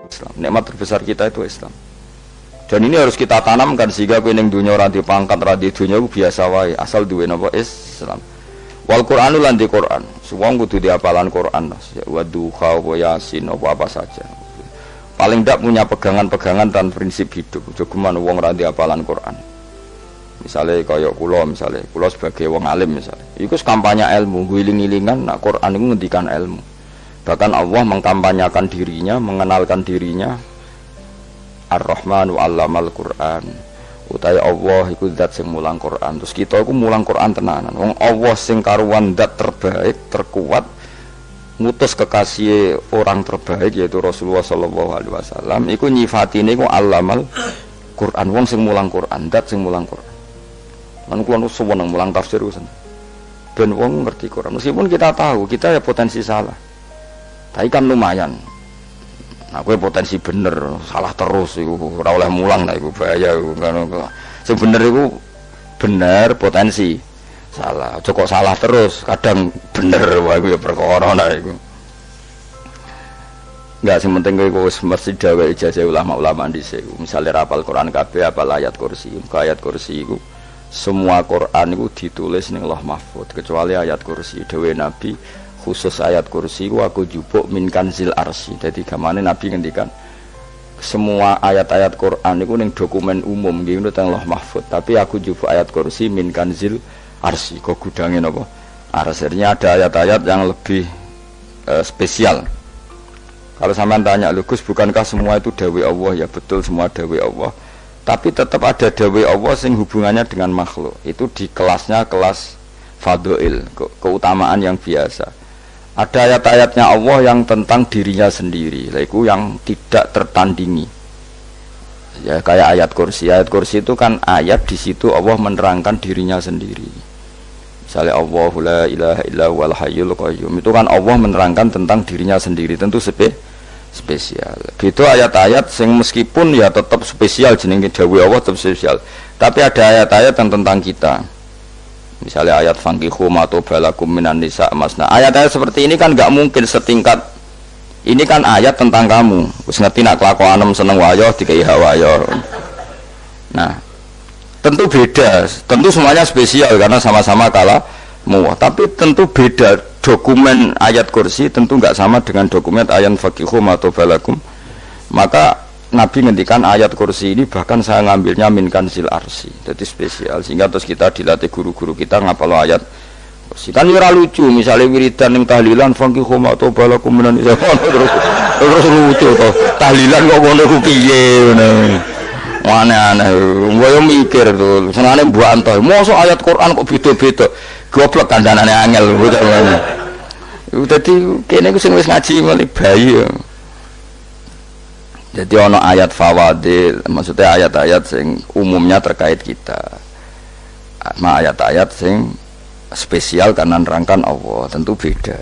Islam. Nikmat terbesar kita itu Islam. Dan ini harus kita tanamkan sehingga kowe ning dunya ora di pangkat, ora di dunya biasa wae, asal duwe napa Islam. Wal Qur'anu lan di Qur'an. Wong kudu diapalan Qur'an. Wa duha wa yasin apa saja. Paling ndak punya pegangan-pegangan dan prinsip hidup. Jogeman wong ora diapalan Qur'an. Misalnya kaya kula sebagai wong alim misalnya. Iku kampanye ilmu, guling-gilingan nak Qur'an iku ngendikan ilmu. Bahkan Allah mengkampanyakan dirinya, mengenalkan dirinya Ar-Rahman wa 'allamal Qur'an. Utai Allah iku zat sing mulang Qur'an. Terus kita iku mulang Qur'an tenanan. Wong Allah sing karuan zat terbaik, terkuat, ngutus kekasih orang terbaik yaitu Rasulullah sallallahu alaihi wasallam. Iku nyifatine iku 'allamal Qur'an. Wong sing mulang Qur'an, zat sing mulang Qur'an. Lan kula nu seneng mulang tafsir usen. Ben wong ngerti Qur'an. Meskipun kita tahu kita ya potensi salah. Tapi kan lumayan. Nah, kowe potensi bener, salah terus iku ora oleh mulang, nah iku bahaya iku kan. Sing bener iku bener potensi. Salah, aja kok salah terus, kadang bener wae iku ya perkara nah iku. Enggak sing penting kowe wis mesti dawe ijazah ulama-ulama dhisik. Misale rapal Quran kabeh, apal ayat kursi. Ayat kursi iku semua Quran iku ditulis ning Lauh Mahfuz kecuali ayat kursi. Dewe Nabi khusus ayat kursi aku jupuk min kanzil arsy. Jadi gamane Nabi ngendikan semua ayat-ayat Quran itu ning dokumen umum nggih nang Lauh Mahfuz, tapi aku jupuk ayat kursi min kanzil arsy. Kok gudange napa? Arsy-nya ada ayat-ayat yang lebih spesial. Kalau sampean tanya, "Lho Gus, bukankah semua itu dawuh Allah?" Ya betul, semua dawuh Allah. Tapi tetap ada dawuh Allah sing hubungannya dengan makhluk. Itu di kelasnya kelas fadhil, keutamaan yang biasa. Ada ayat-ayatnya Allah yang tentang dirinya sendiri, itu yang tidak tertandingi. Ya kayak ayat kursi. Ayat kursi itu kan ayat di situ Allah menerangkan dirinya sendiri. Misalnya Allahu la ilaha illa huwal hayyul qayyum. Itu kan Allah menerangkan tentang dirinya sendiri, tentu spesial. Gitu ayat-ayat sing meskipun ya tetap spesial jenenge dawuh Allah tetap spesial. Tapi ada ayat-ayat yang tentang kita. Misalnya ayat fankihu matobalakum minan nisa masna. Ayat-ayat seperti ini kan nggak mungkin setingkat. Ini kan ayat tentang kamu. Wis ngerti nak kelakuanem seneng wayo dikai hawayo. Nah, tentu beda. Tentu semuanya spesial karena sama-sama kalamu. Tapi tentu beda. Dokumen ayat kursi tentu nggak sama dengan dokumen ayat fankihu matobalakum. Maka Nabi ngendikan ayat kursi ini bahkan saya ngambilnya min kanzil arsy, jadi spesial sehingga terus kita dilatih guru-guru kita ngapal ayat kursi. Kan ora lucu misalnya wiridan ning tahlilan fankihu ma tobalakum minan nisa terus lucu to. Tahlilan kok ngono ku piye ngono. Aneh-aneh. Ngoyo mikir to. Senane mbok anto. Mosok ayat Quran kok beda-beda. Goblok kandhanane angel bocah ngene. Dadi kene ku sing wis ngaji mulai bayi ya. Jadi ono ayat fawadil, maksudnya ayat-ayat sing umumnya terkait kita. Ayat-ayat sing spesial karena nerangkan Allah, tentu beda.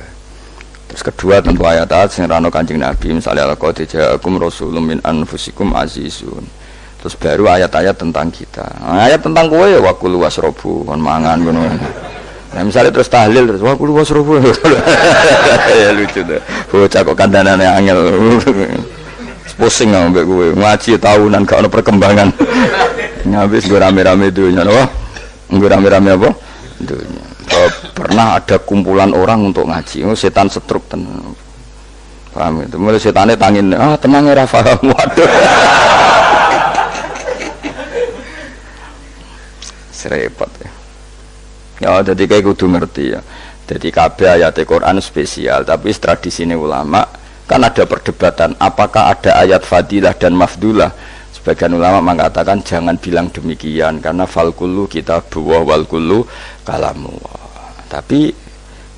Terus kedua tentu ayat-ayat sing rano Kanjeng Nabi, misalnya laqad ja'akum rasulun min anfusikum azizun. Terus baru ayat-ayat tentang kita. Ayat tentang kowe ya waqul wasrobu, kon mangan ngono. Nah, misalnya terus tahlil terus waqul wasrobu. Ya lucu tuh. Bocah kok kandhanane angel. Pusing ambek gue ngaji tahunan gak ada perkembangan. Habis gue rame-rame dunia apa? Gue rame-rame apa? Dunia. Pernah ada kumpulan orang untuk ngaji. Setan setruk tenang. Paham itu? Mulai setannya tangin, tenang ya Rafa. Waduh. Serepot ya. Ya jadi kayak kudu ngerti ya. Jadi kabeh ayat Al-Quran spesial, tapi tradisi ini ulama kan ada perdebatan apakah ada ayat fadilah dan mafdulah. Sebagian ulama mengatakan jangan bilang demikian karena fal kullu kitabullah wal kullu kalamullah. Tapi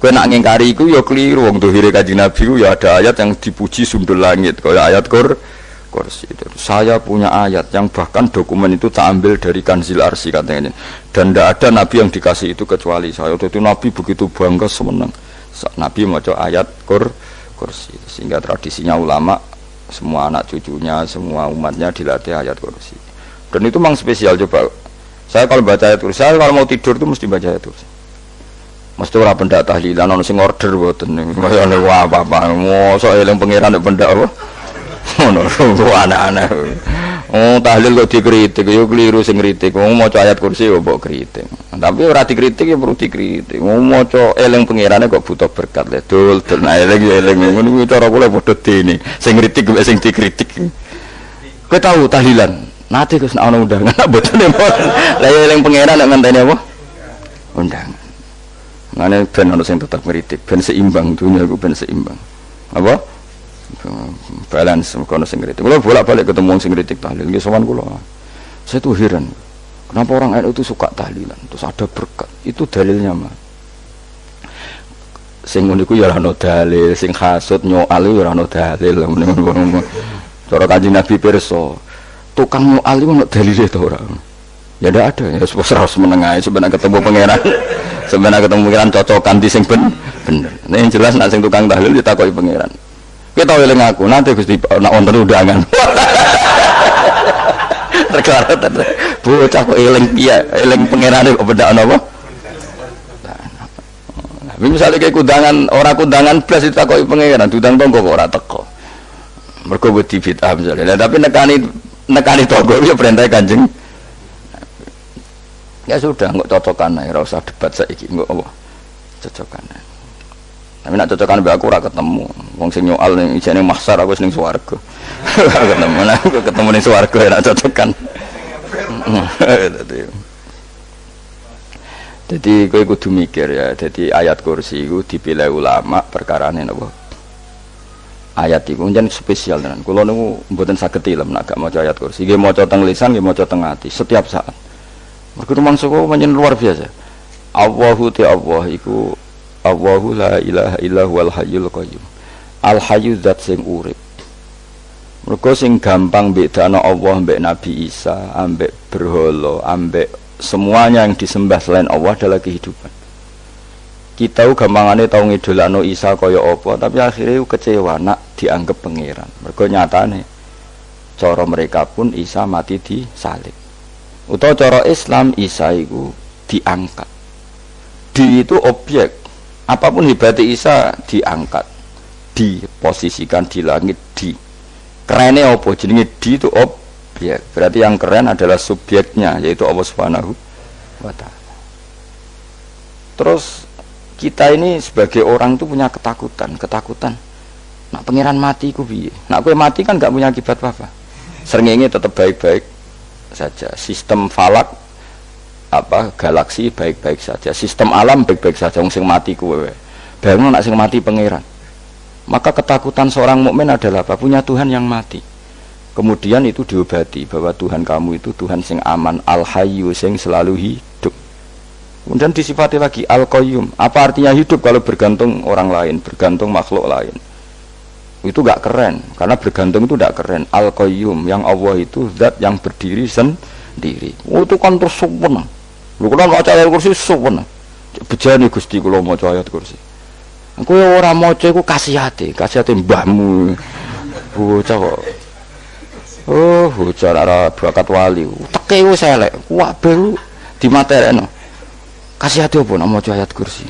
kowe nak ngingkari iku ya keliru. Wong dohire Kanjeng Nabi ku ya ada ayat yang dipuji sundul langit kaya ayat kursi. Saya punya ayat yang bahkan dokumen itu tak ambil dari kanzil arsy katanya. Dan tidak ada nabi yang dikasih itu kecuali saya. Itu nabi begitu bangga semenang. Nabi maca ayat kursi, sehingga tradisinya ulama semua anak cucunya semua umatnya dilatih ayat kursi. Dan itu memang spesial. Coba saya kalau baca ayat kursi, saya kalau mau tidur itu mesti baca ayat kursi. Mesti ora pendak tahlilan ono sing order mboten. Kaya wah apa-apa. Mosok eling pangeran nek pendak apa? Ngono anak-anak. Oh tahlil kok dikritik yo keliru sing kritik. Wong maca ayat kursi yo mbok kritik. Tapi ora dikritik ya perlu dikritik. Wong maca eling pangerane kok butuh berkat le. Dul nah eling ngono kuwi cara kula padha dene. Sing kritik mek sing dikritik. Kowe tahu tahlilan? Nate Gus ana undangan mboten. Lah eling pangeran nek ngenteni apa? Undangan. Ngene ben ana sing tetep ngritik, ben seimbang dunia iku ben seimbang. Apa? Balance kono sing kritik. Kula bolak-balik ketemu sing kritik tahlil nggih sowan kula. Saya tuh heran. Kenapa orang NU itu suka tahlilan? Terus ada berkat. Itu dalilnya mah. Sing ngono iku ya ora ono dalil, sing hasud nyoal ya ora ono dalil. Cara Kanjeng Nabi pirsa, tukang nyoal iku ono dalile to ora? Ya ndak ada. Ya wis harus menengae sebenarnya ketemu pangeran. Sebenarnya ketemu pangeran cocokan di sing bener. Nek jelas nek sing tukang tahlil ditakoki pangeran. Kita tahu eling aku, nanti Gusti nak wonten undangan. Perkara bocah kok eling piye, eling pangerane kok beda napa? Nah, misalnya kayak kundangan, ora kundangan blas ditakoki pangeran, diundang tonggo kok ora teko. Mergo wedi bid'ah misalnya. Nah, tapi nekani tonggo ya perintah Kanjeng. Ya sudah, enggak cocokan ae, ora usah debat saiki, enggak apa. Cocokan ae. Tapi nak cocokan mbek aku ora ketemu. Wong sing nyoal ning ijene mahsyar aku ning swarga. Ketemu nak ketemu ning swarga nak cocokan. Jadi kowe kudu mikir ya. Jadi ayat kursi iku dipilih ulama perkarane napa? Ayat iku njen spesial tenan. Kula niku mboten saged ilem nek gak maca ayat kursi. Nggih maca teng lisan, nggih maca teng ati setiap saat. Mergo rumangsa kok pancen luar biasa. Allahu ta'ala iku Allahu la ilaha illa huwal hayyul qayyum. Al hayyu zat sing urip. Mergo sing gampang bedana Allah mbek Nabi Isa, ambek berhala, ambek semuanya yang disembah selain Allah adalah kehidupan. Kita gampangane tau ngidolakno Isa kaya apa, tapi akhirnya kecewa nak dianggap pangeran. Mergo nyatane cara mereka pun Isa mati disalib. Utawa cara Islam Isa iku diangkat. Di itu objek. Apapun hebatnya Isa diangkat, diposisikan di langit, di kerennya apa? Jenenge di itu objek. Berarti yang keren adalah subjeknya, yaitu Allah Subhanahu wa Ta'ala. Terus kita ini sebagai orang itu punya ketakutan. Nak pangeran mati ku piye? Nak kowe mati kan gak punya akibat apa-apa. Srengenge tetap baik-baik saja. Sistem falak galaksi baik-baik saja, sistem alam baik-baik saja. Wong sing mati kuwe bayangno nek sing mati pangeran. Maka ketakutan seorang mukmin adalah apa? Punya Tuhan yang mati. Kemudian itu diobati bahwa Tuhan kamu itu Tuhan sing aman, al-hayyu sing selalu hidup. Kemudian disifati lagi al-qayyum. Apa artinya hidup kalau bergantung orang lain, bergantung makhluk lain? Itu gak keren, karena bergantung itu gak keren. Al-qayyum, yang Allah itu zat yang berdiri sendiri. Itu kan terus sempurna. Lho kula maca ayat kursi suwen. Bejane Gusti kula maca ayat kursi. Kowe ora maca iku kasihate mbahmu. Bocah kok. Oh, bocah ora bakat wali. Teke wis elek. Kabeh dimaterekno. Kasihate opo nek maca ayat kursi?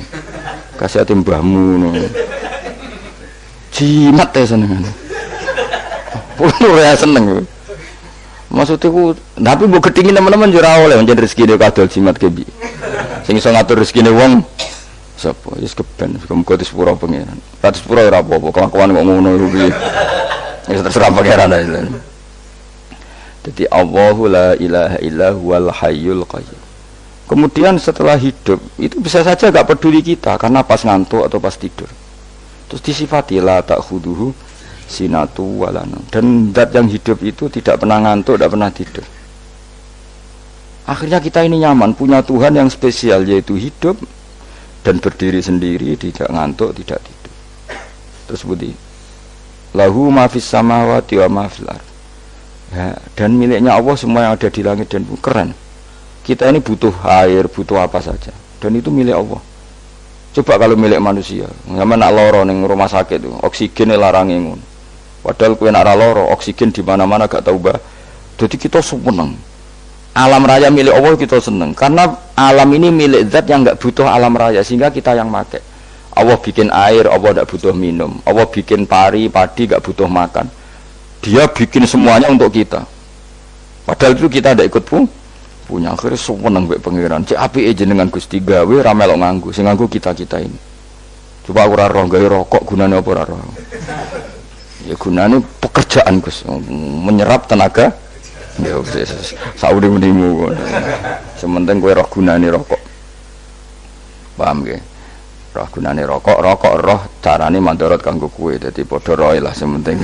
Kasihate mbahmu ngono. Jimat ya senengan. Ora seneng. Maksudku, tapi mbok gedhingi teman-teman yo ora oleh njen rezekine kadol jimat kebi. Sing iso ngatur rezekine wong sapa? Wis keben, muga disepuro pangeran. Ra disepuro ora apa-apa, kelakuan kok ngono iku piye. Wis terserah pangeran ae. Jadi Allahu la ilaha illa huwal hayyul qayyum. Kemudian setelah hidup, itu bisa saja gak peduli kita karena pas ngantuk atau pas tidur. Terus disifati la ta'khuduhu sinatu walana, dan zat yang hidup itu tidak pernah ngantuk, tidak pernah tidur. Akhirnya kita ini nyaman, punya Tuhan yang spesial, yaitu hidup dan berdiri sendiri, tidak ngantuk, tidak tidur. Terus budi lahu ma fis samawati wa ma fil ardh. Ya, dan miliknya Allah semua yang ada di langit dan bumi. Keren. Kita ini butuh air, butuh apa saja, dan itu milik Allah. Coba kalau milik manusia, zaman nak loro ning rumah sakit itu, oksigen larang ngono. Padahal kowe nek ora loro, oksigen di mana-mana gak tahu bah. Jadi kita seneng. Alam raya milik Allah kita seneng karena alam ini milik zat yang enggak butuh alam raya sehingga kita yang pakai. Allah bikin air, Allah enggak butuh minum. Allah bikin padi enggak butuh makan. Dia bikin semuanya untuk kita. Padahal itu kita tidak ikut punya. Akhirnya seneng mbek pangeran. Cek apike jenengan Gusti gawe ra melok nganggo. Sing nganggo kita-kita ini. Coba aku ora roh gawe rokok gunane apa ora roh. Ya gunane pekerjaan Gus, menyerap tenaga. Ya wis sauri-urimu. Sementing kowe roh gunane rokok. Paham nggih? Roh gunane rokok roh carane mandorot kanggo kowe. Dadi padha roe lah sementing.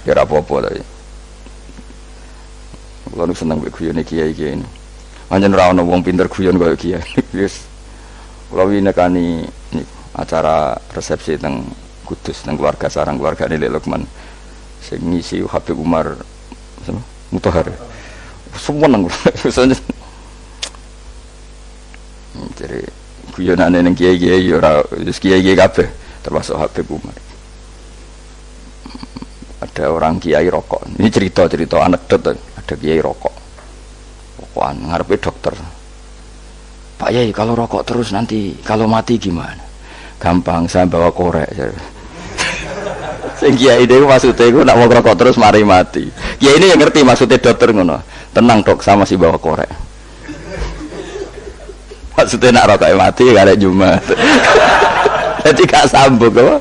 Ya ora apa-apa ta. Kulo nu seneng mbek guyone kiai-kiai ini. Pancen ora ana wong pinter guyon kaya kiai. Wis kulo winekani acara resepsi teng Kudus teng keluarga sarang keluargane Lek Lukman. Sing ngisi Habib Umar Mutahar. Semua nang jadi guyonane ning kiai-kiai ora wis kiai-kiai kabeh termasuk Habib Umar. Ada orang kiai rokok. Ini cerita anekdot. Ada kiai rokok. Rokokan ngarepe dokter. Pak Yai, kalau rokok terus nanti kalau mati gimana? Gampang, saya bawa korek. Sing kiai dhewe maksudnya iku nak mau rokok terus mari mati. Kiai ini yang ngerti maksudnya dokter ngono. Tenang dok, saya masih bawa korek. Maksudnya nak rokok mati gak ada Jumat. Jadi gak sambung apa?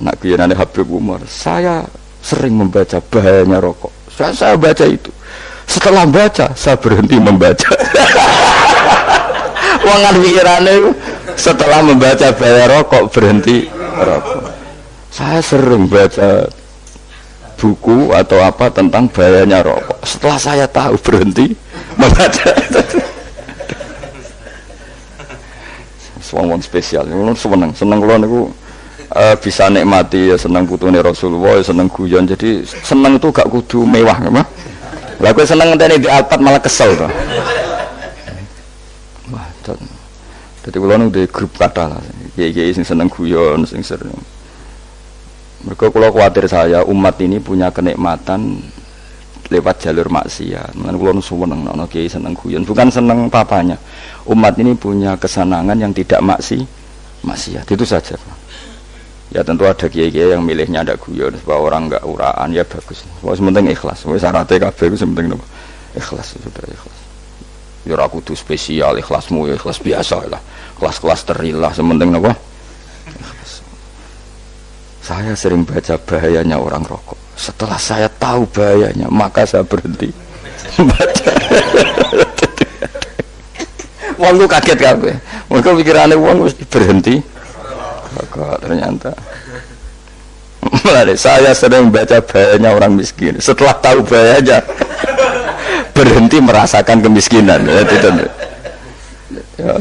Nak kuyonane Habib Umar, saya sering membaca bahayanya rokok. Saya baca itu. Setelah baca, saya berhenti membaca. Wangan pikirane setelah membaca bahaya rokok berhenti rokok. Saya sering baca buku atau apa tentang bahayanya rokok. Setelah saya tahu berhenti membaca. Wong spesial, seneng kula niku bisa nikmati ya seneng putune Rasulullah, ya seneng guyon. Jadi seneng itu gak kudu mewah, mah. Lah kowe seneng ngenteni di Alphard malah kesel to. Wah, dadi kula nu di grup kata lah. Kiai-kiai sing seneng guyon, sing sering. Mergo kula kuwatir saya umat ini punya kenikmatan lewat jalur maksiat. Mulane kula nu seneng ana kiai seneng guyon, bukan seneng papanya. Umat ini punya kesenangan yang tidak maksiat. Itu saja. Ya tentu ada kiai-kiai yang milihnya ada guyon supaya orang enggak uraan, ya bagus. Wis penting ikhlas. Wis syaratnya kabeh iku penting napa? Ikhlas, sudah ikhlas. Ya ora kudu spesial, ikhlasmu ya ikhlas biasa lah. Kelas-kelas terilah penting napa? Ikhlas. Saya sering baca bahayanya orang rokok. Setelah saya tahu bahayanya, maka saya berhenti baca. Wong ku kaget kabeh. Mergo pikirane wong wis berhenti. Kok ternyata saya sering baca bahayanya orang miskin. Setelah tahu bahayanya berhenti merasakan kemiskinan. Ya,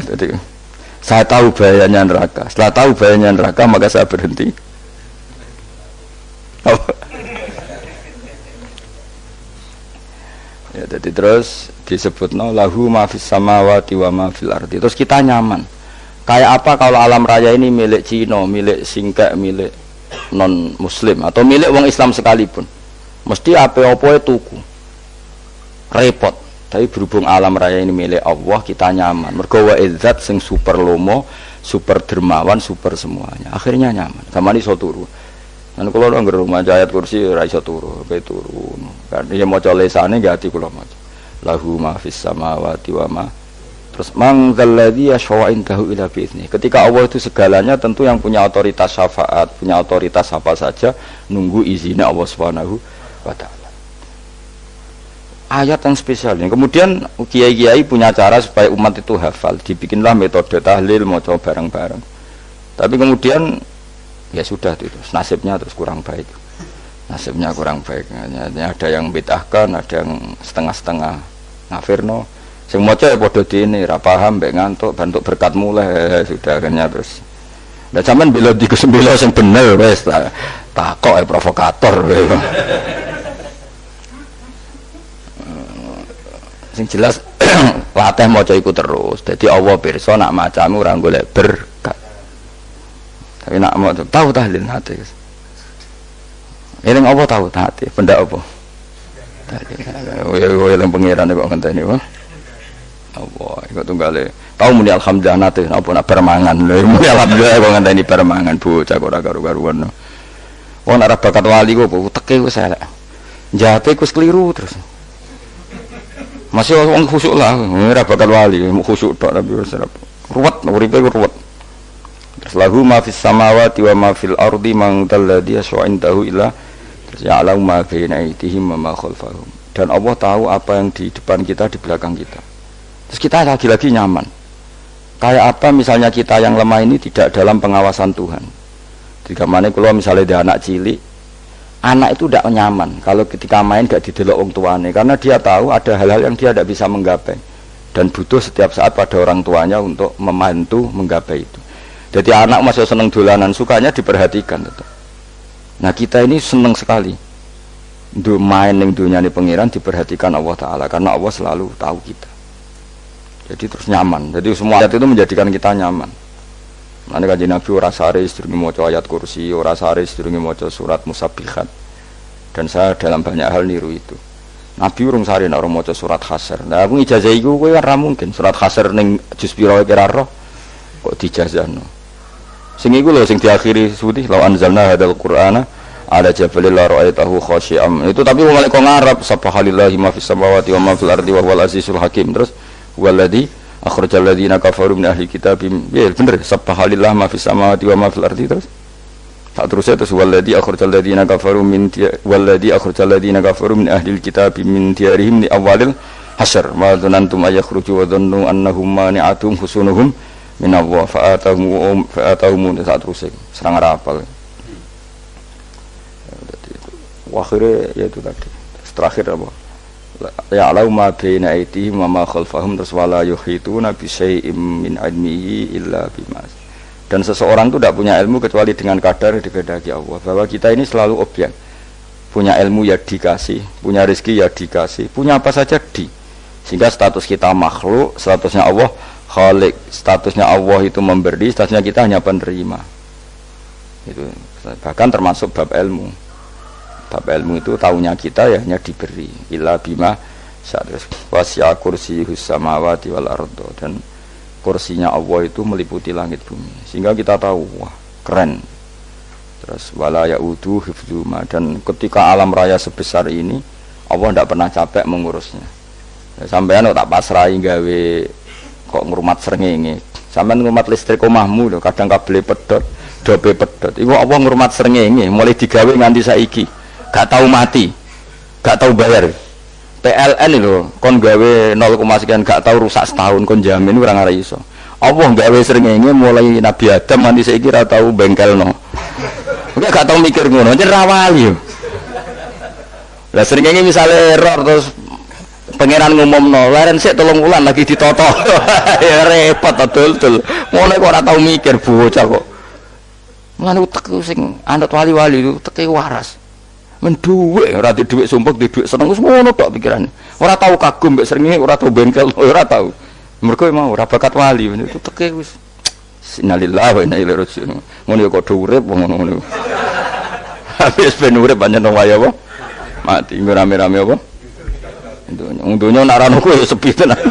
jadi saya tahu bahayanya neraka. Setelah tahu bahayanya neraka maka saya berhenti. Ya, jadi terus disebutno lahu ma fis samawati wa ma fil ardi. Terus kita nyaman. Kayak apa kalau alam raya ini milik Cina, milik Singkek, milik non Muslim atau milik wong Islam sekalipun, mesti apa-apa tuku, repot. Tapi berhubung alam raya ini milik Allah, kita nyaman. Mergo wa izzat sing super lomo, super dermawan, super semuanya. Akhirnya nyaman. Samane iso turu. Lan kula nang rumah ayat kursi ora iso turu, pe turu. Kan dia maca lesane nggih ati kula maca. Lahu ma fis samawati wa ma. Terus mangzalladzi yashfa'u indahu illa bi'izni. Ketika Allah itu segalanya, tentu yang punya otoritas syafaat, punya otoritas apa saja nunggu izinnya Allah Subhanahu wa taala. Ayat yang spesial ini. Kemudian kiai-kiai punya cara supaya umat itu hafal, dibikinlah metode tahlil maca bareng-bareng. Tapi kemudian ya sudah itu, nasibnya terus kurang baik. Nasibnya kurang baik. Ada yang bid'ahkan, ada yang setengah-setengah ngafirno. Sing maca ya padha dene, ra paham mbek ngantuk, bantuk berkat mulai sudah akhirnya terus. Lah sampean bela dikesembela sing bener wis takok provokator. Sing jelas latih maca iku terus. Dadi Allah pirsa nak macamu ora golek berkat. Tapi nak mau tahu tahlil hati. Eling apa tahu hati, benda apa? Tahlil. Yang pangeran kok ngenteni wae. Allah, iku tunggale. Tau muni alhamdulillah nate napa nak permangan. Lha muni alhamdulillah kok ngenteni permangan bocah kok ora karo-karuan. Wong ora bakat wali kok teke wis elek. Jape wis keliru terus. Masih wong khusuk lah, ora bakat wali, khusuk tok tapi wis ruwet, uripe ruwet. Terus lahu ma fis samawati wa ma fil ardi man dalladhi yash'indahu illa terus ya'lamu ma baina aydihim wa ma khalfahum. Dan Allah tahu apa yang di depan kita, di belakang kita. Terus kita lagi-lagi nyaman. Kayak apa misalnya kita yang lemah ini tidak dalam pengawasan Tuhan. Jika mana kalau misalnya ada anak cilik, anak itu tidak nyaman kalau ketika main gak didelok wong tuane, karena dia tahu ada hal-hal yang dia tidak bisa menggapai dan butuh setiap saat pada orang tuanya untuk membantu menggapai itu. Jadi anak masih seneng dolanan, sukanya diperhatikan tetap. Nah kita ini seneng sekali untuk main yang dunia ini pengiran diperhatikan Allah Ta'ala, karena Allah selalu tahu kita. Jadi terus nyaman. Jadi semua ayat itu menjadikan kita nyaman. Nanti kajian Nabi ora sare sedurunge maca ayat kursi, ora sare sedurunge maca surat musabbihat. Dan saya dalam banyak hal niru itu. Nabi urung sare nek ora maca surat Hasr. Nah aku ijazah iku kowe ora mungkin surat Hasr ning juz pira kira roh kok dijazahno. Sing iku lho sing diakhiri suti law anzalna hadzal qur'ana ala jabalil la ra'aitahu khashi'am. Itu tapi wong lek ngarep subhanallahi ma fis samawati wa ma fil ardi wa huwal azizul hakim. Terus walladzi akhrajal ladzina kafaru min ahli kitab. Ya bener subhanallah ma fis samawati wa ma fil ardi. Terus tak terusnya terus walladzi akhrajal ladzina kafaru min walladzi akhrajal ladzina kafaru min ahli kitab min diyarihim li awalil hasyr ma dzanantum ayakhruju wa dhannu annahum mani'atum husunuhum min Allah fa'atahum tak terusnya serang rapal. Akhirnya yaitu tadi terakhir apa ya'lamu ma baina aydihim wa ma khalfahum terus wala yuhituna bi syai'im min ilmihi illa bima. Dan seseorang itu tidak punya ilmu kecuali dengan kadar dikehendaki Allah, bahwa kita ini selalu objek. Punya ilmu ya dikasih, punya rezeki ya dikasih, punya apa saja di. Sehingga status kita makhluk, statusnya Allah khalik, statusnya Allah itu memberi, statusnya kita hanya penerima. Itu bahkan termasuk bab ilmu. Bab ilmu itu tahunya kita ya hanya diberi illa bima wasi'a kursiyus samawati wal ardo, dan kursinya Allah itu meliputi langit bumi sehingga kita tahu wah keren. Terus wala ya'udu hifdzuma, dan ketika alam raya sebesar ini Allah tidak pernah capek mengurusnya. Sampean tak pasrahi gawe kok ngrumat srengenge, sampean ngrumat listrik omahmu lho kadang kabel pedhot dobe pedhot iku Allah ngrumat srengenge mulai digawe nganti saiki gak tahu mati, gak tahu bayar. PLN itu kon gawe 0, sekian gak tahu rusak setahun kon jamin ora ngara iso. Allah gawe srengenge mulai Nabi Adam nganti saiki ora tahu bengkelno. Enggak gak tahu mikir ngono, jen rawali yo. Lah srengenge misale error terus pangeran ngumumno, leren sik 3 wulan lagi ditoto. Ya repot dul. Ngono kok ora tahu mikir bocah kok. Mulane utek sing anut wali-wali itu teke waras. Menduwe ora di dhuwit sumpek, di dhuwit seneng wis ngono tok pikirane. Ora tahu kagum mbek srengenge, ora tahu bengkel, ora tahu. Mergo mau ora bakat wali itu teke wis innalillahi wa inna ilaihi raji'un. Ngono kok do urip ngono. Habis ben urip pancen waya apa? Mati rame-rame apa? Dunya nak rano kuwi sepi tenan.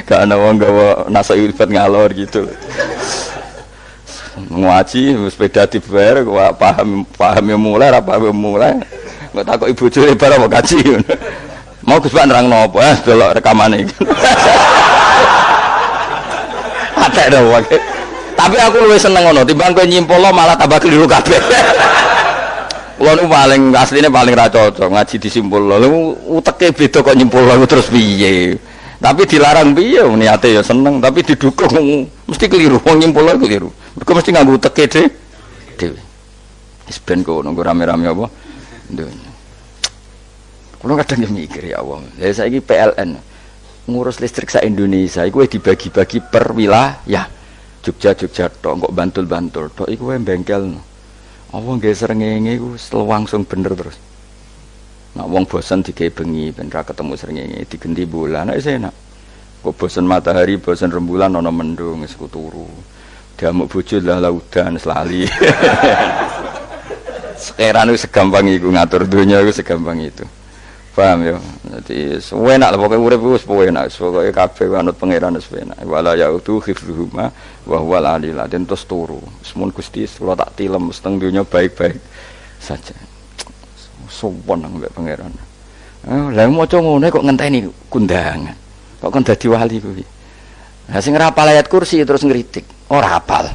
Gak ana wong gawa nasa ibad ngalor gitu. Ngaji sepeda dibayar kok paham yang mulai nggak takut ibu curi barang mau kaji mau Gus Pak nerang nopo delok rekamane ada dong tapi aku lebih seneng ngono timbang kowe nyimpolo malah tambah keliru kabeh. Kulo niku paling asline paling ra cocok ngaji disimpul lho uteke beda kok nyimpul terus piye. Tapi dilarang piye niate ya seneng tapi didukung mesti keliru wong nyimpul keliru. Mergo mesti nganggo teke dhewe. Wis ben kono rame-rame apa? Donya. Kulo kadang mikir ya Allah. Lah saiki PLN ngurus listrik sak Indonesia iku dibagi-bagi per wilayah. Jogja tok, kok Bantul tok iku wae bengkel. Apa nggih srengenge iku langsung bener terus. Nak wong bosen digawe bengi ben ra ketemu srengenge digenti bulan nek enak. Kok bosen matahari, bosen rembulan ana mendung wis turu. Diamuk bojo lah laudan selali. Sekarang itu segampang itu ngatur dunia itu segampang itu. Paham ya? Dadi enak lah pokoke urip wis enak, pokoke kabeh anut pangeran wis enak. Wala yautu khifruhuma wa huwal alil azim terus turu. Semun Gusti kula tak tilem seteng donya baik-baik saja. Sopan nang mbek pangeran. Lah maca ngene kok ngenteni kundangan. Kok kon dadi wali kuwi. Lah sing rapal ayat kursi terus ngritik. Ora hafal.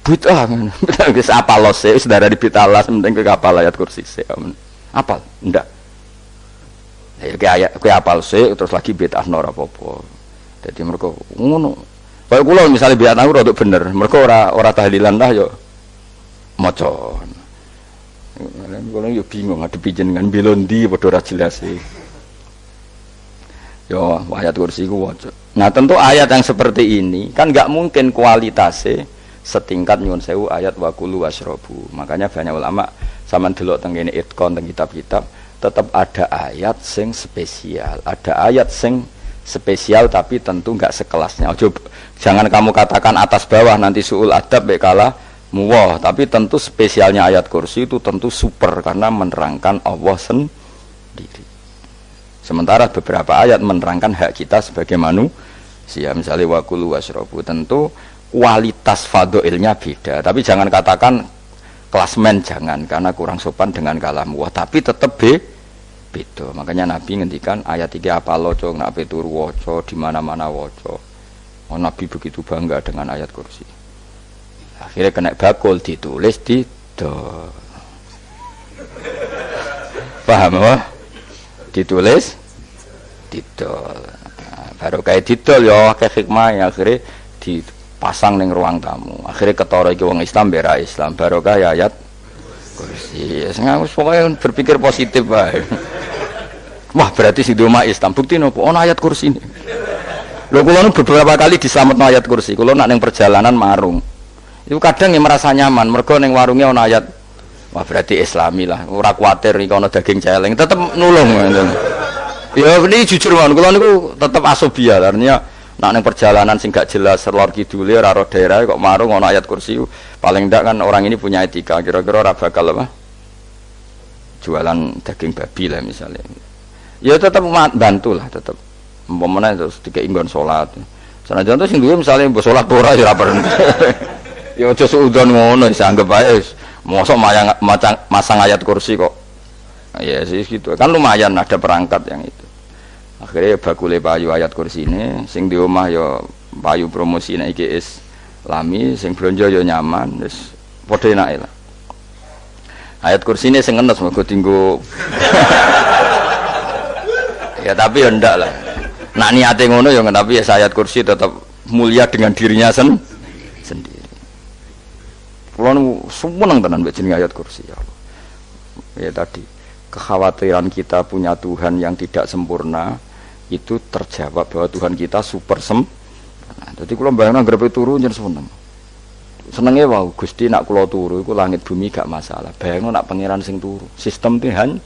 Bid'ah ngono. Wis apal lose wis darani bitalas penting kowe hafal ayat kursi sik. Apal? Ndak. Lah ayat kowe hafal sik terus lagi bid'ah ora apa-apa. Dadi mergo ngono. Kaya kula misale biat aku rada bener, mergo ora tahlilan dah yo maca. Kula yo bingung ngadepi jenengan belondi padha ora jelas e. Yo ayat kursi ku waca. Nah, tentu ayat yang seperti ini kan enggak mungkin kualitasnya setingkat nyuwun sewu ayat wa kulu wasrobu. Makanya banyak ulama sampean delok teng kene itqon teng kitab-kitab tetap ada ayat sing spesial. Ada ayat sing spesial tapi tentu enggak sekelasnya. Jangan kamu katakan atas bawah nanti suul adab bekala muwah, tapi tentu spesialnya ayat kursi itu tentu super karena menerangkan Allah sendiri. Sementara beberapa ayat menerangkan hak kita sebagai manusia, misalnya wakulu wasrobu, tentu kualitas fadhilnya beda. Tapi jangan katakan klasmen, jangan, karena kurang sopan dengan kalam wah. Tapi tetap beda. Makanya Nabi ngendikan ayat 3 apa loco, nak turu waca di mana-mana waca. Oh, Nabi begitu bangga dengan ayat kursi. Akhirnya kena bakul ditulis di paham apa? Ditulis didol. Baru kayak didol ya akeh hikmah ya akhirnya dipasang ning ruang tamu. Akhirnya ketara iki wong Islam bera Islam barokah ya ayat kursi. Sing aku pokoke berpikir positif wae. Wah, berarti sing di omah Islam bukti nopo ana ayat kursi ini. Lho kula nu beberapa kali dislametno ayat kursi. Kula nak ning perjalanan marung. Itu kadang yang merasa nyaman mergo ning warunge ana ayat. Wah, berarti Islami lah. Ora kuwatir iki ana daging celeng, tetep nulung ngoten. Ya ini jujur mawon kula niku tetep asobia artinya nek ning perjalanan sing gak jelas lor kidule ora ro daerah kok marung ana ayat kursi paling ndak kan orang ini punya etika kira-kira ora bakal apa jualan daging babi lah misalnya ya tetep bantulah tetep umpamane terus dikek nggon salat senajan to sing duwe misale mbok salat ora ya ora perlu ya aja suudon ngono wis anggap ae mosok masang ayat kursi kok ya sih gitu kan lumayan ada perangkat yang itu akhirnya bakule payu ayat kursi ini sing di omah ya payu promosi nek iki Islami sing blonjo ya nyaman wis padha enake lah ayat kursi ini sing ngenes mergo dinggo ya tapi ya ndak lah nak niate ngono ya tapi ya ayat kursi tetap mulia dengan dirinya sendiri kula nu seneng tenan mbek jeneng ayat kursi ya Allah ya tadi kekhawatiran kita punya Tuhan yang tidak sempurna itu terjawab bahwa Tuhan kita super sempurna. Jadi kalau bayangkan grepe turu jen senengnya wow Gusti nak kula turu iku langit bumi gak masalah. Bayangno nak pangeran sing turu sistem Tuhan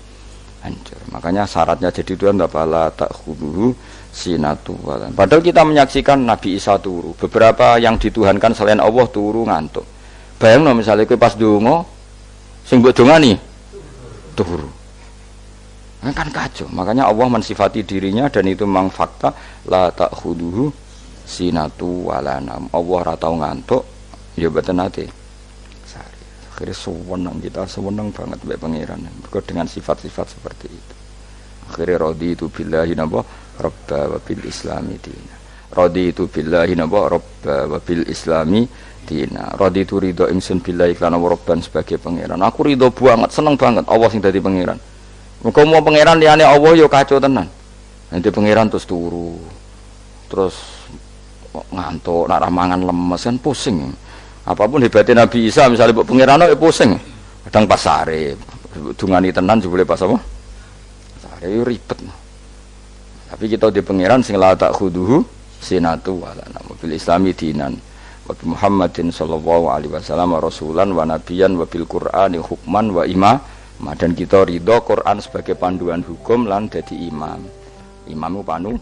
hancur. Makanya syaratnya jadi Tuhan bala tak khuduhu sinatu walan. Padahal kita menyaksikan Nabi Isa turu. Beberapa yang dituhankan selain Allah turu ngantuk. Bayangno misalnya kowe pas donga sing mbok dongani turu. Kan kacau, makanya Allah mensifati dirinya dan itu memang fakta la ta'khuduhu sinatu walanam Allah ora tau ngantuk ya mboten nate sari akhirnya sewenang kita sewenang banget mbek pangeran dengan sifat-sifat seperti itu akhirnya raditu billahi napa rabba wa bil islami dina raditu billahi napa rabba wa bil islami dina raditu ridho ingsun billahi kana rabban sebagai pangeran aku ridho banget seneng banget Allah sing dadi pangeran. Muga mau pangeran liyane Allah yo kacau tenan. Nanti pangeran terus turu. Terus ngantuk, nak mangan lemes kan pusing. Apapun hebatnya Nabi Isa misalnya mbok pangeran yo pusing. Kadang pas sare, dungani tenan jebule pas apa? Sare yo ribet. Tapi kita di pangeran sing la tak khuduhu sinatu wala bil islami dinan. Wa Muhammadin sallallahu alaihi wasallam rasulan wa nabiyan wa bil Qur'ani hukman wa dan kita ridho Quran sebagai panduan hukum lan dadi imam. Imamu panu